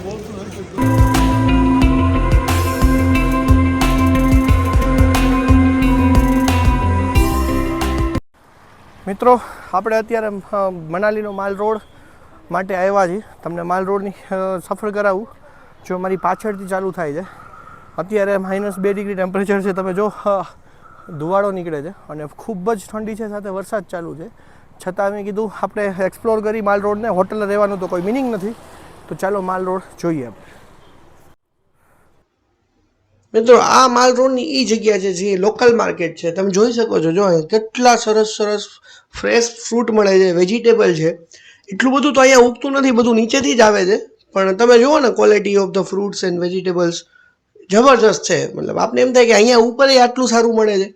મિત્રો આપણે અત્યારે મનાલીનો માલ રોડ માટે આવ્યા છીએ. તમને માલ રોડની સફર કરાવું. જો મારી પાછળથી ચાલુ થાય છે. અત્યારે -2 ડિગ્રી ટેમ્પરેચર છે. તમે જો ધુવાળો નીકળે છે અને ખૂબ જ ઠંડી છે, સાથે વરસાદ ચાલુ છે. છતાં મેં કીધું આપણે એક્સપ્લોર કરી માલ રોડને. હોટલે રહેવાનું તો કોઈ મિનિંગ નથી, તો ચાલો માલ રોડ જોઈએ આપણે. મિત્રો આ માલ રોડની એ જગ્યા છે જે લોકલ માર્કેટ છે. તમે જોઈ શકો છો, જો કેટલા સરસ સરસ ફ્રેશ ફ્રૂટ મળે છે, વેજીટેબલ છે. એટલું બધું તો અહીંયા ઉગતું નથી, બધું નીચેથી જ આવે છે. પણ તમે જુઓ ને quality of the fruits and vegetables જબરજસ્ત છે. મતલબ આપણે એમ થાય કે અહીંયા ઉપર આટલું સારું મળે છે.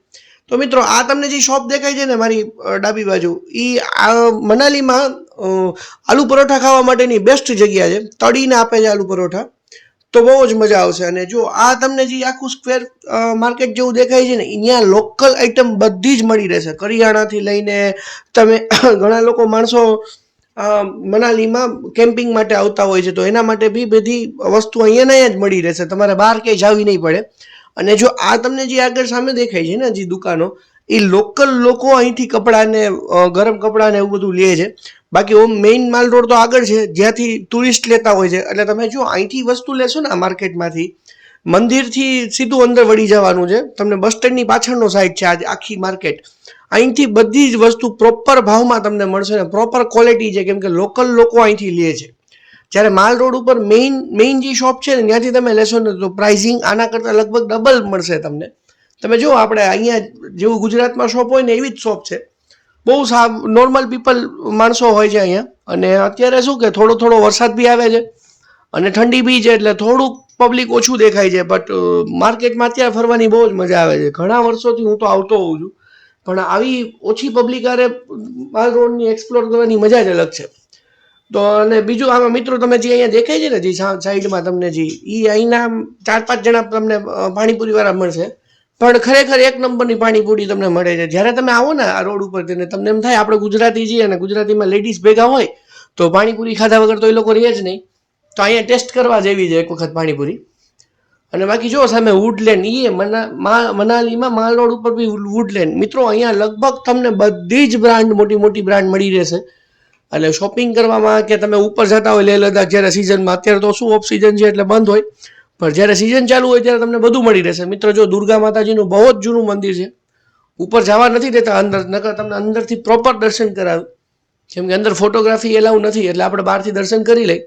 તો મિત્રો આ તમને જે શોપ દેખાય છે ને મારી ડાબી બાજુ, એ મનાલીમાં આલુ પરોઠા ખાવા માટેની બેસ્ટ જગ્યા છે. તળીને આપે છે આલુ પરોઠા, તો બહુ જ મજા આવશે. અને જો આ તમને જે આખું સ્ક્વેર માર્કેટ જેવું દેખાય છે ને, અહીંયા લોકલ આઈટમ બધી જ મળી રહેશે. કરિયાણાથી લઈને તમે ઘણા લોકો માણસો મનાલીમાં કેમ્પિંગ માટે આવતા હોય છે, તો એના માટે બી બધી વસ્તુ અહીંયા જ મળી રહેશે. તમારે બહાર ક્યાંય જાવી નહીં પડે. અને જો આ તમને જે આગળ સામે દેખાય છે ને જે દુકાનો, એ લોકલ લોકો અહીંથી કપડાં ને ગરમ કપડાં ને એવું બધું લે છે. બાકી ઓમ મેઇન માલ રોડ તો આગળ છે, જ્યાંથી ટુરિસ્ટ લેતા હોય છે. એટલે તમે જો અહીંથી વસ્તુ લેશો ને આ માર્કેટમાંથી, મંદિરથી સીધું અંદર વળી જવાનું છે. તમને બસ સ્ટેન્ડની પાછળનો સાઈડ છે આ આખી માર્કેટ. અહીંથી બધી જ વસ્તુ પ્રોપર ભાવમાં તમને મળશે ને પ્રોપર ક્વોલિટી છે, કેમ કે લોકલ લોકો અહીંથી લે છે. જ્યારે માલ રોડ ઉપર મેઇન જે શોપ છે ને ત્યાંથી તમે લેશો ને તો પ્રાઇઝિંગ આના કરતાં લગભગ ડબલ મળશે તમને. તમે જો આપણે અહીંયા જેવું ગુજરાતમાં શોપ હોય ને એવી જ શોપ છે. બહુ નોર્મલ પીપલ માણસો હોય છે અહીંયા. અને અત્યારે શું કે થોડો વરસાદ બી આવે છે અને ઠંડી બી છે, એટલે થોડુંક પબ્લિક ઓછું દેખાય છે. બટ માર્કેટમાં અત્યારે ફરવાની બહુ જ મજા આવે છે. ઘણા વર્ષોથી હું તો આવતો હોઉં છું, પણ આવી ઓછી પબ્લિક આરે માલ રોડની એક્સપ્લોર કરવાની મજા જ અલગ છે. તો અને બીજું આમાં મિત્રો તમે જે અહીંયા દેખાય છે ને જે સાઈડમાં તમને જે અહીંના 4-5 જણા તમને પાણીપુરી વાળા મળશે. પણ ખરેખર એક નંબરની પાણીપુરી તમને મળે છે. જ્યારે તમે આવો ને આ રોડ ઉપર તમને એમ થાય આપણે ગુજરાતી છીએ અને ગુજરાતીમાં લેડીઝ ભેગા હોય તો પાણીપુરી ખાધા વગર તો એ લોકો રહે જ નહીં. તો અહીંયા ટેસ્ટ કરવા જેવી છે એક વખત પાણીપુરી. અને બાકી જો સામે વુડલેન્ડ, એ મનાલીમાં માલ રોડ ઉપર બી વુડલેન્ડ. મિત્રો અહીંયા લગભગ તમને બધી જ બ્રાન્ડ, મોટી મોટી બ્રાન્ડ મળી રહેશે. એટલે શોપિંગ કરવામાં કે તમે ઉપર જતા હોય લેહ લદ્દાખ જ્યારે સિઝનમાં, અત્યારે તો શું ઓફ સિઝન છે એટલે બંધ હોય, પણ જ્યારે સિઝન ચાલુ હોય ત્યારે તમને બધું મળી રહેશે. મિત્રો જો દુર્ગા માતાજીનું બહુ જ જૂનું મંદિર છે. ઉપર જવા નથી દેતા અંદર, નકર તમને અંદરથી પ્રોપર દર્શન કરાવે. કેમ કે અંદર ફોટોગ્રાફી એલાઉ નથી, એટલે આપણે બહારથી દર્શન કરી લઈ.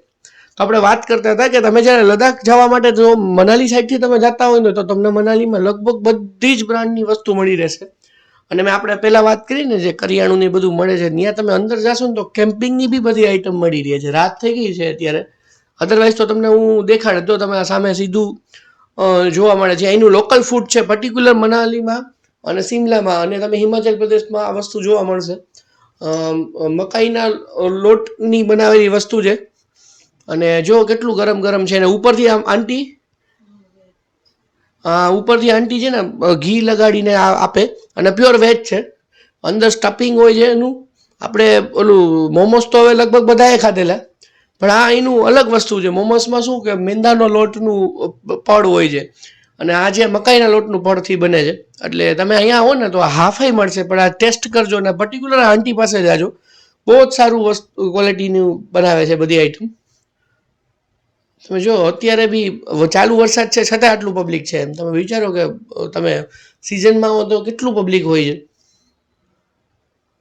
તો આપણે વાત કરતા હતા કે તમે જ્યારે લદ્દાખ જવા માટે જો મનાલી સાઈડથી તમે જતા હોય ને તો તમને મનાલીમાં લગભગ બધી જ બ્રાન્ડની વસ્તુ મળી રહેશે. અને મેં આપણે પહેલાં વાત કરી ને જે કરિયાણું ને બધું મળે છે, ત્યાં તમે અંદર જશો ને તો કેમ્પિંગની બી બધી આઈટમ મળી રહી છે. રાત થઈ ગઈ છે અત્યારે, અધરવાઇઝ તો તમને હું દેખાડે તો તમે સામે સીધું જોવા મળે છે. અહીંનું લોકલ ફૂડ છે પર્ટિક્યુલર મનાલીમાં અને શિમલામાં, અને તમે હિમાચલ પ્રદેશમાં આ વસ્તુ જોવા મળશે. મકાઈના લોટની બનાવેલી વસ્તુ છે. અને જો કેટલું ગરમ ગરમ છે. અને ઉપરથી આમ ઉપરથી આંટી છે ને ઘી લગાડીને આપે, અને પ્યોર વેજ છે. અંદર સ્ટફિંગ હોય છે એનું. આપણે ઓલું મોમોસ તો હવે લગભગ બધાએ ખાધેલા, પણ આ એનું અલગ વસ્તુ છે. મોમોસમાં શું કે મેંદાનો લોટનું પડ હોય છે, અને આ જે મકાઈના લોટનું પડથી બને છે. એટલે તમે અહીંયા આવો ને તો હાફાઈ મળશે, પણ આ ટેસ્ટ કરજો ને પર્ટિક્યુલર આંટી પાસે જાજો. બહુ જ સારું વસ્તુ ક્વોલિટીનું બનાવે છે બધી આઈટમ. તમે જો અત્યારે બી ચાલુ વરસાદ છે છતાં આટલું પબ્લિક છે. એમ તમે વિચારો કે તમે સિઝનમાં હો તો કેટલું પબ્લિક હોય છે.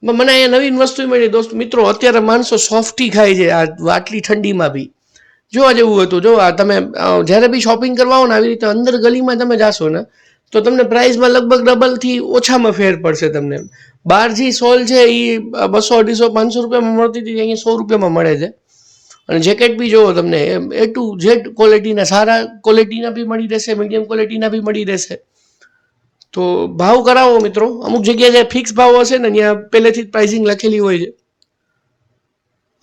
મને અહીંયા નવીન વસ્તુ મળી દોસ્ત. મિત્રો અત્યારે માણસો સોફ્ટી ખાય છે આટલી ઠંડીમાં બી. જોવા જેવું હતું. જો આ તમે જ્યારે બી શોપિંગ કરવા આવો ને આવી રીતે અંદર ગલીમાં તમે જાશો ને તો તમને પ્રાઇસમાં લગભગ ડબલથી ઓછામાં ફેર પડશે તમને. બહાર જે સોલ છે એ 200, 250, 500 રૂપિયામાં મળતી હતી, અહીંયા 100 રૂપિયામાં મળે છે. અને જેકેટ બી જોવો તમને A to Z ક્વોલિટીના, સારા ક્વોલિટીના બી મળી રહેશે, મીડિયમ ક્વોલિટીના બી મળી રહેશે. તો ભાવ કરાવો મિત્રો. અમુક જગ્યાએ જે ફિક્સ ભાવ હશે ને ત્યાં પહેલેથી જ પ્રાઇસિંગ લખેલી હોય છે.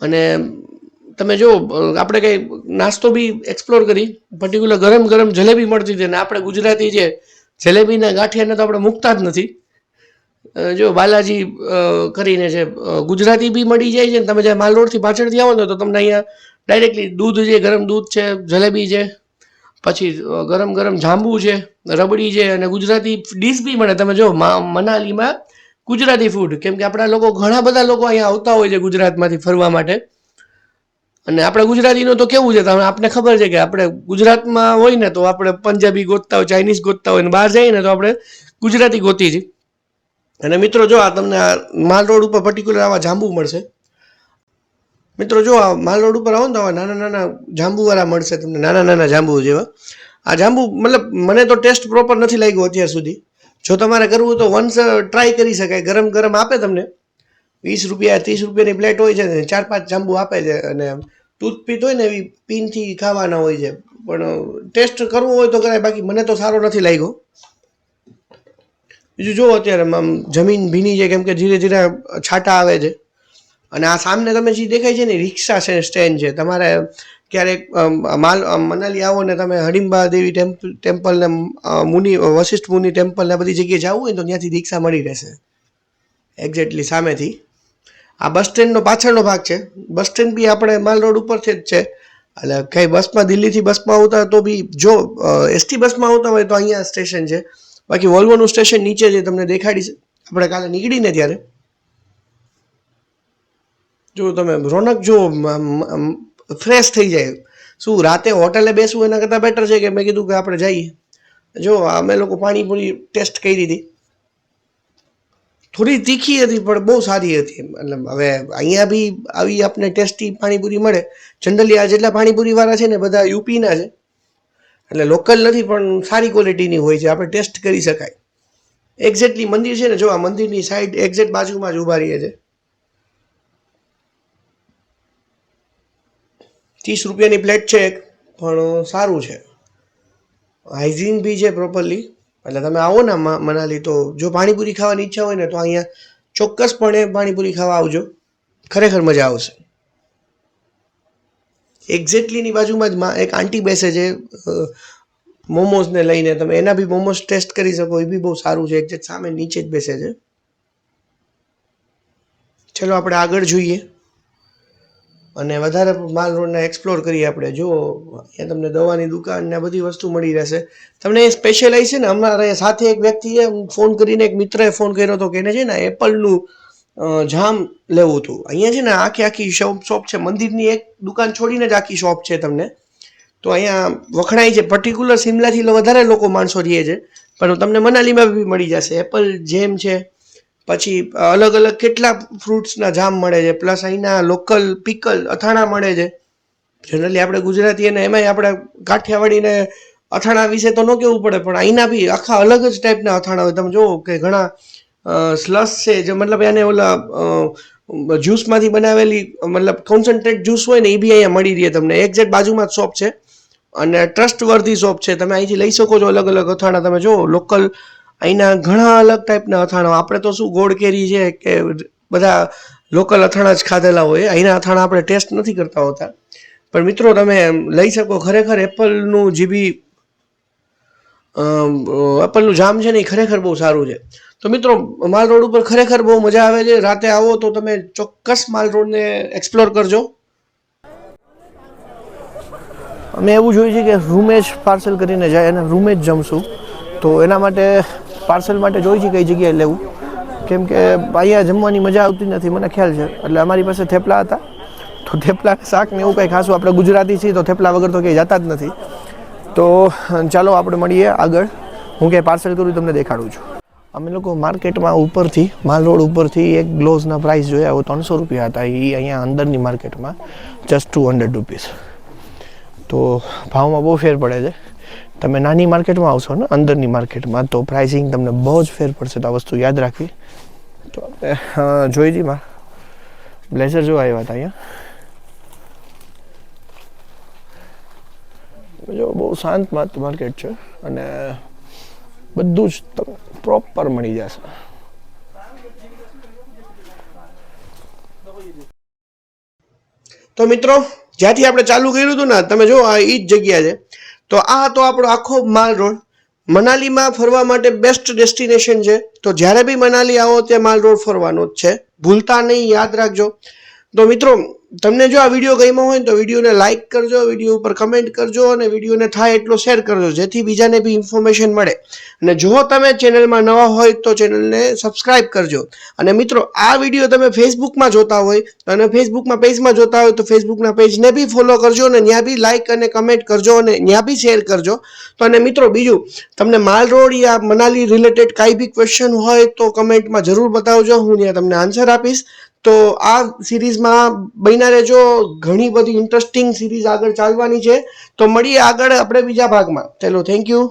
અને તમે જો આપણે કંઈ નાસ્તો બી એક્સપ્લોર કરી, પર્ટિક્યુલર ગરમ ગરમ જલેબી મળતી હતી. અને આપણે ગુજરાતી છે જલેબીના ગાંઠિયાને તો આપણે મૂકતા જ નથી. જો બાલાજી કરીને છે, ગુજરાતી બી મળી જાય છે. તમે જ્યાં માલ રોડથી પાછળથી આવો ને તો તમને અહીંયા ડાયરેક્ટલી દૂધ છે, ગરમ દૂધ છે, જલેબી છે, પછી ગરમ ગરમ જાંબુ છે, રબડી છે, અને ગુજરાતી ડીશ બી મળે. તમે જો મનાલીમાં ગુજરાતી ફૂડ, કેમ કે આપણા લોકો ઘણા બધા લોકો અહીંયા આવતા હોય છે ગુજરાતમાંથી ફરવા માટે. અને આપણે ગુજરાતીનું તો કેવું છે, તમે આપણે ખબર છે કે આપણે ગુજરાતમાં હોય ને તો આપણે પંજાબી ગોતતા હોય, ચાઇનીઝ ગોતતા હોય, ને બહાર જઈએ ને તો આપણે ગુજરાતી ગોતી છીએ. અને મિત્રો જો આ તમને માલ રોડ ઉપર પર્ટિક્યુલર આવા જાંબુ મળશે. મિત્રો જો આ માલ રોડ ઉપર આવો ને તો આવા નાના નાના જાંબુવાળા મળશે તમને, નાના નાના જાંબુ જેવા. આ જાંબુ મતલબ મને તો ટેસ્ટ પ્રોપર નથી લાગ્યો અત્યાર સુધી. જો તમારે કરવું તો વન્સ ટ્રાય કરી શકાય. ગરમ ગરમ આપે તમને, 20 રૂપિયા 30 રૂપિયાની પ્લેટ હોય છે ને 4-5 જાંબુ આપે છે. અને ટૂથપીટ હોય ને એવી પીનથી ખાવાના હોય છે. પણ ટેસ્ટ કરવો હોય તો કરાય, બાકી મને તો સારો નથી લાગ્યો. બીજું જો અત્યારે આમ જમીન ભીની છે કેમ કે ધીરે ધીરે છાંટા આવે છે. અને આ સામને તમે જે દેખાય છે ને રિક્ષા સ્ટેન્ડ છે. તમારે ક્યારેક મનાલી આવો ને તમે હડિમ્બા દેવી ટેમ્પલ ને વશિષ્ઠ મુનિ ટેમ્પલ ને બધી જગ્યાએ જવું હોય તો ત્યાંથી રિક્ષા મળી રહેશે એક્ઝેક્ટલી સામેથી. આ બસ સ્ટેન્ડનો પાછળનો ભાગ છે. બસ સ્ટેન્ડ બી આપણે માલ રોડ ઉપરથી જ છે. એટલે કંઈ બસમાં દિલ્હીથી બસમાં આવતા તો બી જો એસટી બસમાં આવતા હોય તો અહીંયા સ્ટેશન છે. બાકી વોલ્વોનું સ્ટેશન નીચે છે, તમને દેખાડીશ આપણે કાલે નીકળીને ત્યારે. જો તમે રોનક જો ફ્રેશ થઈ જાય. શું રાતે હોટલે બેસવું એના કરતાં બેટર છે કે મેં કીધું કે આપણે જઈએ. જો અમે લોકો પાણીપુરી ટેસ્ટ કરી હતી, થોડી તીખી હતી પણ બહુ સારી હતી. મતલબ હવે અહીંયા બી આવી આપણે ટેસ્ટી પાણીપુરી મળે. જનરલી આ જેટલા પાણીપુરીવાળા છે ને બધા યુપીના છે, એટલે લોકલ નથી પણ સારી ક્વોલિટીની હોય છે, આપણે ટેસ્ટ કરી શકાય. એક્ઝેક્ટલી મંદિર છે ને, જો આ મંદિરની સાઈડ એક્ઝેક્ટ બાજુમાં જ ઊભા રહીએ છે. 30 રૂપિયાની પ્લેટ છે પણ સારું છે, હાઇજીન બી છે પ્રોપરલી. એટલે તમે આવો ને મનાલી તો જો પાણીપુરી ખાવાની ઈચ્છા હોય ને તો અહીંયા ચોક્કસપણે પાણીપુરી ખાવા આવજો, ખરેખર મજા આવશે. એક્ઝેક્ટલીની બાજુમાં જ એક આંટી બેસે છે મોમોઝને લઈને, તમે એના બી મોમોઝ ટેસ્ટ કરી શકો, એ બી બહુ સારું છે. એક્ઝેક્ટ સામે નીચે જ બેસે છે. ચલો આપણે આગળ જોઈએ અને વધારે માલ રોડને એક્સપ્લોર કરીએ આપણે. જો અહીંયા તમને દવાની દુકાન ને બધી વસ્તુ મળી રહેશે. તમને એ સ્પેશિયલાઇઝ છે ને, અમારે સાથે એક વ્યક્તિએ ફોન કરીને, એક મિત્રએ ફોન કર્યો હતો કે એને છે ને એપલનું જામ લેવું હતું. અહીંયા છે ને આખી શોપ છે, મંદિરની એક દુકાન છોડીને જ આખી શોપ છે તમને. તો અહીંયા વખણાય છે. પર્ટિક્યુલર શિમલાથી વધારે લોકો માણસો રહે છે, પણ તમને મનાલીમાં બી મળી જશે. એપલ જેમ છે, પછી અલગ અલગ કેટલા ફ્રૂટ્સના જામ મળે છે, પ્લસ અહીંના લોકલ પિકલ અથાણા મળે છે. જનરલી આપણે ગુજરાતી અને એમાંય આપણે કાઠિયાવાડીને અથાણા વિશે તો ન કહેવું પડે, પણ અહીંના બી આખા અલગ જ ટાઈપના અથાણા હોય. તમે જુઓ કે ઘણા સ્લસ છે, જે મતલબ એને ઓલા જ્યુસમાંથી બનાવેલી મતલબ કોન્સન્ટ્રેટ જ્યુસ હોય ને એ બી અહીંયા મળી રહે તમને. એક્ઝેક્ટ બાજુમાં જ શોપ છે અને ટ્રસ્ટવર્ધી શોપ છે. તમે અહીંથી લઈ શકો છો અલગ અલગ અથાણા. તમે જુઓ લોકલ અહીંના ઘણા અલગ ટાઈપના અથાણા. આપણે તો શું ગોળ કેરી છે કે બધા લોકલ અથાણા જ ખાધેલા હોય, અહીંના અથાણા આપણે ટેસ્ટ નથી કરતા હોતા. પણ મિત્રો તમે લઈ શકો ખરેખર એપલનું જે બી એપલનું જામ છે ને એ ખરેખર બહુ સારું છે. તો મિત્રો માલ રોડ ઉપર ખરેખર બહુ મજા આવે છે. રાતે આવો તો તમે ચોક્કસ માલ રોડને એક્સપ્લોર કરજો. અમે એવું જોયું છે કે રૂમે જ પાર્સલ કરીને જાય અને રૂમે જ જમશું. તો એના માટે પાર્સલ માટે જોઈ છે કઈ જગ્યાએ લેવું, કેમ કે અહીંયા જમવાની મજા આવતી નથી મને ખ્યાલ છે. એટલે અમારી પાસે થેપલા હતા, તો થેપલા શાક ને એવું કંઈ ખાસું. આપણે ગુજરાતી છીએ તો થેપલા વગર તો કંઈ જતા જ નથી. તો ચાલો આપણે મળીએ આગળ. હું ક્યાંય પાર્સલ કરું તમને દેખાડું છું. અમે લોકો માર્કેટમાં ઉપરથી માલ રોડ ઉપરથી એક ગ્લોવ્સના પ્રાઇસ જોયા, 300 રૂપિયા હતા. એ અહીંયા અંદરની માર્કેટમાં જસ્ટ 200 રૂપીસ. તો ભાવમાં બહુ ફેર પડે છે. તમે નાની માર્કેટમાં આવશો ને અંદરની માર્કેટમાં તો પ્રાઇસિંગ તમને બહુ જ ફેર પડશે. તો આ વસ્તુ યાદ રાખવી. તો આપણે જોઈ હતી બ્લેઝર જોવા આવ્યા હતા અહીંયા. જો બહુ શાંત માર્કેટ છે અને બધું જ પ્રોપર મળી જશે. તો મિત્રો જ્યાંથી આપણે ચાલુ કર્યું હતું ને, તમે જો આ એ જ જગ્યા છે. તો આ હતો આપણો આખો માલ રોડ. મનાલીમાં ફરવા માટે બેસ્ટ ડેસ્ટિનેશન છે. તો જ્યારે બી મનાલી આવો ત્યાં માલ રોડ ફરવાનો જ છે, ભૂલતા નહીં, યાદ રાખજો. તો મિત્રો તમને જો આ વિડીયો ગમ્યો હોય તો વિડીયોને લાઇક કરજો, વિડીયો ઉપર કમેન્ટ કરજો અને વિડીયોને થાય એટલો શેર કરજો, જેથી બીજાને બી ઇન્ફોર્મેશન મળે. અને જો તમે ચેનલમાં નવા હોય તો ચેનલને સબસ્ક્રાઇબ કરજો. અને મિત્રો આ વિડીયો તમે ફેસબુકમાં જોતા હોય અને ફેસબુકમાં પેજમાં જોતા હોય તો ફેસબુકના પેજને બી ફોલો કરજો અને ત્યાં બી લાઇક અને કમેન્ટ કરજો અને ત્યાં બી શેર કરજો. તો અને મિત્રો બીજું, તમને માલ રોડ યા મનાલી રિલેટેડ કાંઈ બી ક્વેશ્ચન હોય તો કમેન્ટમાં જરૂર બતાવજો, હું ત્યાં તમને આન્સર આપીશ. તો આ સિરીઝમાં બન્યા રહેજો, ઘણી બધી ઇન્ટરેસ્ટિંગ સિરીઝ આગળ ચાલવાની છે. તો મળીએ આગળ આપણે બીજા ભાગમાં. ચલો, થેન્ક યુ.